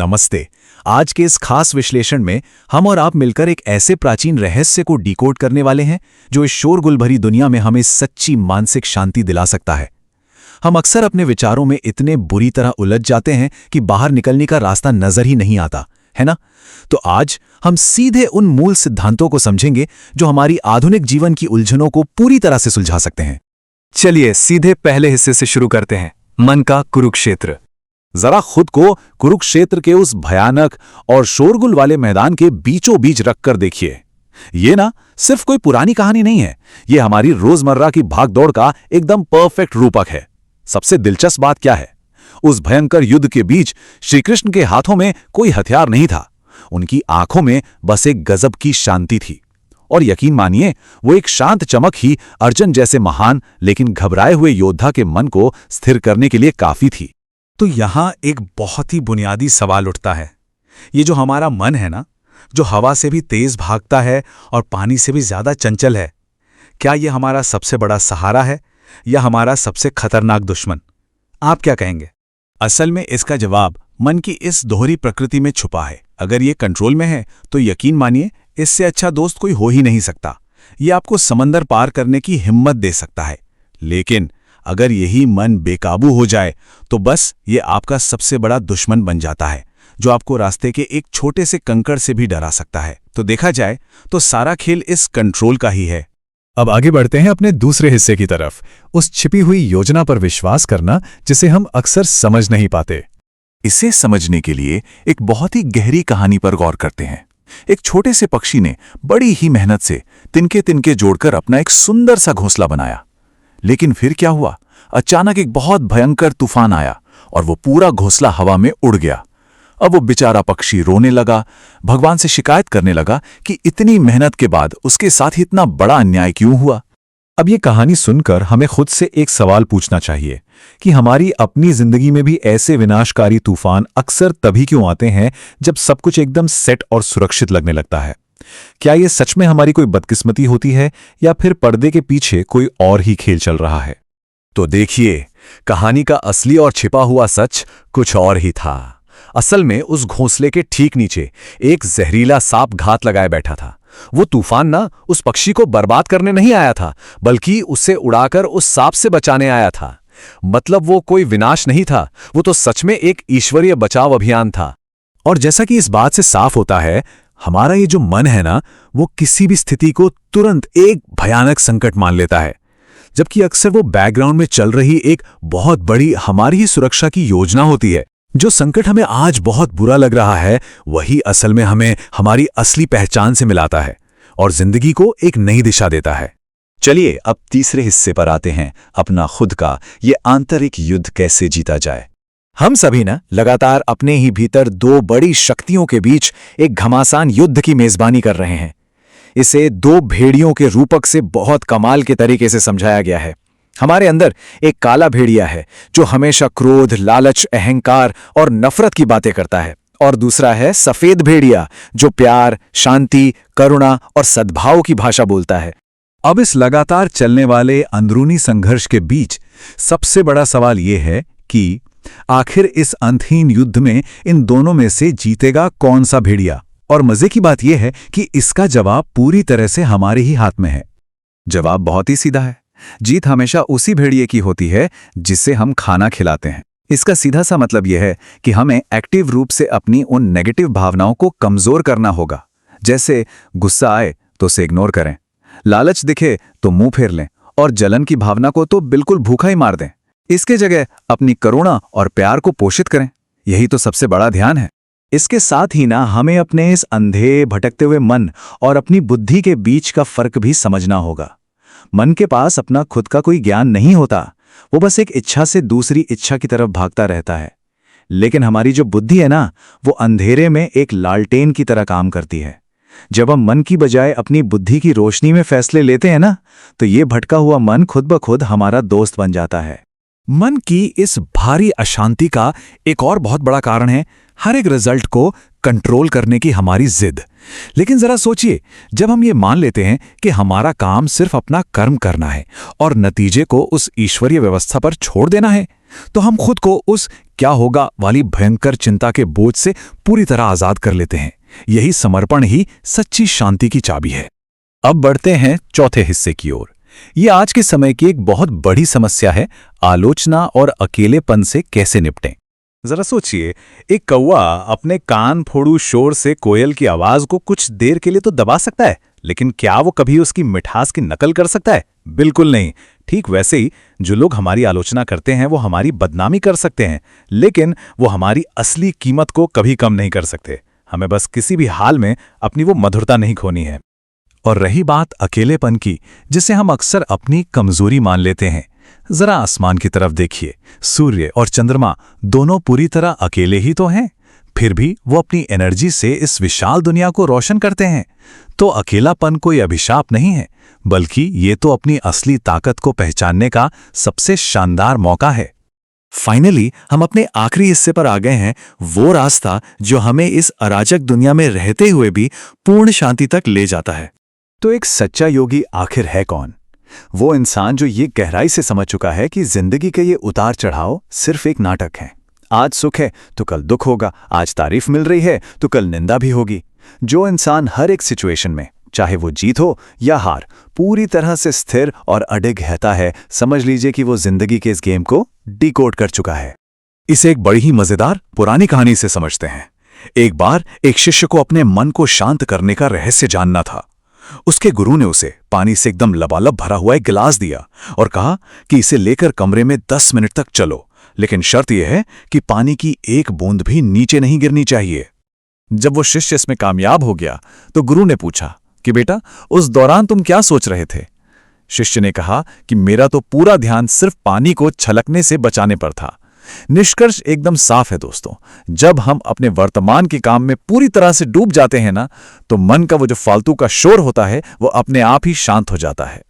नमस्ते। आज के इस खास विश्लेषण में हम और आप मिलकर एक ऐसे प्राचीन रहस्य को डिकोड करने वाले हैं जो इस शोरगुल भरी दुनिया में हमें सच्ची मानसिक शांति दिला सकता है। हम अक्सर अपने विचारों में इतने बुरी तरह उलझ जाते हैं कि बाहर निकलने का रास्ता नजर ही नहीं आता, है ना? तो आज हम सीधे उन मूल सिद्धांतों को समझेंगे जो हमारी आधुनिक जीवन की उलझनों को पूरी तरह से सुलझा सकते हैं। चलिए सीधे पहले हिस्से से शुरू करते हैं, मन का कुरुक्षेत्र। जरा खुद को कुरुक्षेत्र के उस भयानक और शोरगुल वाले मैदान के बीचों बीच रखकर देखिए। ये ना सिर्फ कोई पुरानी कहानी नहीं है, ये हमारी रोजमर्रा की भागदौड़ का एकदम परफेक्ट रूपक है। सबसे दिलचस्प बात क्या है? उस भयंकर युद्ध के बीच श्री कृष्ण के हाथों में कोई हथियार नहीं था, उनकी आंखों में बस एक गजब की शांति थी। और यकीन मानिए, वो एक शांत चमक ही अर्जुन जैसे महान लेकिन घबराए हुए योद्धा के मन को स्थिर करने के लिए काफी थी। तो यहां एक बहुत ही बुनियादी सवाल उठता है। ये जो हमारा मन है ना, जो हवा से भी तेज भागता है और पानी से भी ज्यादा चंचल है, क्या ये हमारा सबसे बड़ा सहारा है या हमारा सबसे खतरनाक दुश्मन? आप क्या कहेंगे? असल में इसका जवाब मन की इस दोहरी प्रकृति में छुपा है। अगर ये कंट्रोल में है तो यकीन मानिए, इससे अच्छा दोस्त कोई हो ही नहीं सकता। ये आपको समंदर पार करने की हिम्मत दे सकता है। लेकिन अगर यही मन बेकाबू हो जाए तो बस ये आपका सबसे बड़ा दुश्मन बन जाता है, जो आपको रास्ते के एक छोटे से कंकड़ से भी डरा सकता है। तो देखा जाए तो सारा खेल इस कंट्रोल का ही है। अब आगे बढ़ते हैं अपने दूसरे हिस्से की तरफ, उस छिपी हुई योजना पर विश्वास करना जिसे हम अक्सर समझ नहीं पाते। इसे समझने के लिए एक बहुत ही गहरी कहानी पर गौर करते हैं। एक छोटे से पक्षी ने बड़ी ही मेहनत से तिनके तिनके जोड़कर अपना एक सुंदर सा घोंसला बनाया। लेकिन फिर क्या हुआ? अचानक एक बहुत भयंकर तूफान आया और वो पूरा घोंसला हवा में उड़ गया। अब वो बेचारा पक्षी रोने लगा, भगवान से शिकायत करने लगा कि इतनी मेहनत के बाद उसके साथ ही इतना बड़ा अन्याय क्यों हुआ। अब ये कहानी सुनकर हमें खुद से एक सवाल पूछना चाहिए कि हमारी अपनी जिंदगी में भी ऐसे विनाशकारी तूफान अक्सर तभी क्यों आते हैं जब सब कुछ एकदम सेट और सुरक्षित लगने लगता है? क्या ये सच में हमारी कोई बदकिस्मती होती है या फिर पर्दे के पीछे कोई और ही खेल चल रहा है? तो देखिए, कहानी का असली और छिपा हुआ सच कुछ और ही था। असल में उस घोंसले के ठीक नीचे एक जहरीला सांप घात लगाए बैठा था। वो तूफान ना उस पक्षी को बर्बाद करने नहीं आया था, बल्कि उसे उड़ाकर उस सांप से बचाने आया था। मतलब वो कोई विनाश नहीं था, वो तो सच में एक ईश्वरीय बचाव अभियान था। और जैसा कि इस बात से साफ होता है, हमारा ये जो मन है ना, वो किसी भी स्थिति को तुरंत एक भयानक संकट मान लेता है, जबकि अक्सर वो बैकग्राउंड में चल रही एक बहुत बड़ी हमारी ही सुरक्षा की योजना होती है। जो संकट हमें आज बहुत बुरा लग रहा है, वही असल में हमें हमारी असली पहचान से मिलाता है और जिंदगी को एक नई दिशा देता है। चलिए अब तीसरे हिस्से पर आते हैं, अपना खुद का ये आंतरिक युद्ध कैसे जीता जाए। हम सभी ना लगातार अपने ही भीतर दो बड़ी शक्तियों के बीच एक घमासान युद्ध की मेजबानी कर रहे हैं। इसे दो भेड़ियों के रूपक से बहुत कमाल के तरीके से समझाया गया है। हमारे अंदर एक काला भेड़िया है जो हमेशा क्रोध, लालच, अहंकार और नफरत की बातें करता है, और दूसरा है सफेद भेड़िया जो प्यार, शांति, करुणा और सद्भाव की भाषा बोलता है। अब इस लगातार चलने वाले अंदरूनी संघर्ष के बीच सबसे बड़ा सवाल यह है कि आखिर इस अंतहीन युद्ध में इन दोनों में से जीतेगा कौन सा भेड़िया? और मजे की बात यह है कि इसका जवाब पूरी तरह से हमारे ही हाथ में है। जवाब बहुत ही सीधा है। जीत हमेशा उसी भेड़िए की होती है जिसे हम खाना खिलाते हैं। इसका सीधा सा मतलब यह है कि हमें एक्टिव रूप से अपनी उन नेगेटिव भावनाओं को कमजोर करना होगा। जैसे गुस्सा आए तो उसे इग्नोर करें, लालच दिखे तो मुंह फेर लें, और जलन की भावना को तो बिल्कुल भूखा ही मार दें। इसके जगह अपनी करुणा और प्यार को पोषित करें। यही तो सबसे बड़ा ध्यान है। इसके साथ ही ना हमें अपने इस अंधे भटकते हुए मन और अपनी बुद्धि के बीच का फर्क भी समझना होगा। मन के पास अपना खुद का कोई ज्ञान नहीं होता, वो बस एक इच्छा से दूसरी इच्छा की तरफ भागता रहता है। लेकिन हमारी जो बुद्धि है ना, वो अंधेरे में एक लालटेन की तरह काम करती है। जब हम मन की बजाय अपनी बुद्धि की रोशनी में फैसले लेते हैं ना, तो ये भटका हुआ मन खुद ब खुद हमारा दोस्त बन जाता है। मन की इस भारी अशांति का एक और बहुत बड़ा कारण है हर एक रिजल्ट को कंट्रोल करने की हमारी जिद। लेकिन जरा सोचिए, जब हम ये मान लेते हैं कि हमारा काम सिर्फ अपना कर्म करना है और नतीजे को उस ईश्वरीय व्यवस्था पर छोड़ देना है, तो हम खुद को उस क्या होगा वाली भयंकर चिंता के बोझ से पूरी तरह आजाद कर लेते हैं। यही समर्पण ही सच्ची शांति की चाबी है। अब बढ़ते हैं चौथे हिस्से की ओर। ये आज के समय की एक बहुत बड़ी समस्या है, आलोचना और अकेलेपन से कैसे निपटें। जरा सोचिए, एक कौवा अपने कान फोड़ू शोर से कोयल की आवाज को कुछ देर के लिए तो दबा सकता है, लेकिन क्या वो कभी उसकी मिठास की नकल कर सकता है? बिल्कुल नहीं। ठीक वैसे ही जो लोग हमारी आलोचना करते हैं वो हमारी बदनामी कर सकते हैं, लेकिन वो हमारी असली कीमत को कभी कम नहीं कर सकते। हमें बस किसी भी हाल में अपनी वो मधुरता नहीं खोनी है। और रही बात अकेलेपन की, जिसे हम अक्सर अपनी कमजोरी मान लेते हैं, जरा आसमान की तरफ देखिए। सूर्य और चंद्रमा दोनों पूरी तरह अकेले ही तो हैं, फिर भी वो अपनी एनर्जी से इस विशाल दुनिया को रोशन करते हैं। तो अकेलापन कोई अभिशाप नहीं है, बल्कि ये तो अपनी असली ताकत को पहचानने का सबसे शानदार मौका है। फाइनली हम अपने आखिरी हिस्से पर आ गए हैं, वो रास्ता जो हमें इस अराजक दुनिया में रहते हुए भी पूर्ण शांति तक ले जाता है। तो एक सच्चा योगी आखिर है कौन? वो इंसान जो ये गहराई से समझ चुका है कि जिंदगी के ये उतार चढ़ाव सिर्फ एक नाटक है। आज सुख है तो कल दुख होगा, आज तारीफ मिल रही है तो कल निंदा भी होगी। जो इंसान हर एक सिचुएशन में, चाहे वो जीत हो या हार, पूरी तरह से स्थिर और अडिग रहता है, समझ लीजिए कि वो जिंदगी के इस गेम को डिकोड कर चुका है। इसे एक बड़ी ही मजेदार पुरानी कहानी से समझते हैं। एक बार एक शिष्य को अपने मन को शांत करने का रहस्य जानना था। उसके गुरु ने उसे पानी से एकदम लबालब भरा हुआ एक गिलास दिया और कहा कि इसे लेकर कमरे में 10 मिनट तक चलो, लेकिन शर्त यह है कि पानी की एक बूंद भी नीचे नहीं गिरनी चाहिए। जब वो शिष्य इसमें कामयाब हो गया तो गुरु ने पूछा कि बेटा, उस दौरान तुम क्या सोच रहे थे? शिष्य ने कहा कि मेरा तो पूरा ध्यान सिर्फ पानी को छलकने से बचाने पर था। निष्कर्ष एकदम साफ है दोस्तों, जब हम अपने वर्तमान के काम में पूरी तरह से डूब जाते हैं ना, तो मन का वो जो फालतू का शोर होता है वो अपने आप ही शांत हो जाता है।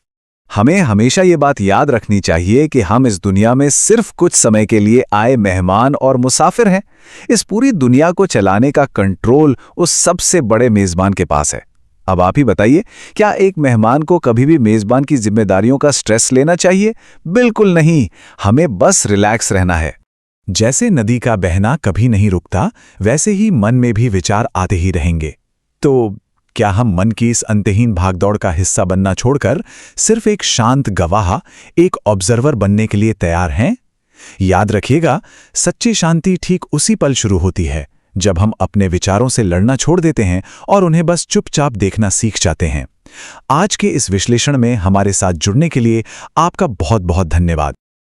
हमें हमेशा ये बात याद रखनी चाहिए कि हम इस दुनिया में सिर्फ कुछ समय के लिए आए मेहमान और मुसाफिर हैं। इस पूरी दुनिया को चलाने का कंट्रोल उस सबसे बड़े मेजबान के पास है। अब आप ही बताइए, क्या एक मेहमान को कभी भी मेजबान की जिम्मेदारियों का स्ट्रेस लेना चाहिए? बिल्कुल नहीं। हमें बस रिलैक्स रहना है। जैसे नदी का बहना कभी नहीं रुकता, वैसे ही मन में भी विचार आते ही रहेंगे। तो क्या हम मन की इस अंतहीन भागदौड़ का हिस्सा बनना छोड़कर सिर्फ एक शांत गवाह, एक ऑब्जर्वर बनने के लिए तैयार हैं? याद रखिएगा, सच्ची शांति ठीक उसी पल शुरू होती है जब हम अपने विचारों से लड़ना छोड़ देते हैं और उन्हें बस चुपचाप देखना सीख जाते हैं। आज के इस विश्लेषण में हमारे साथ जुड़ने के लिए आपका बहुत बहुत धन्यवाद।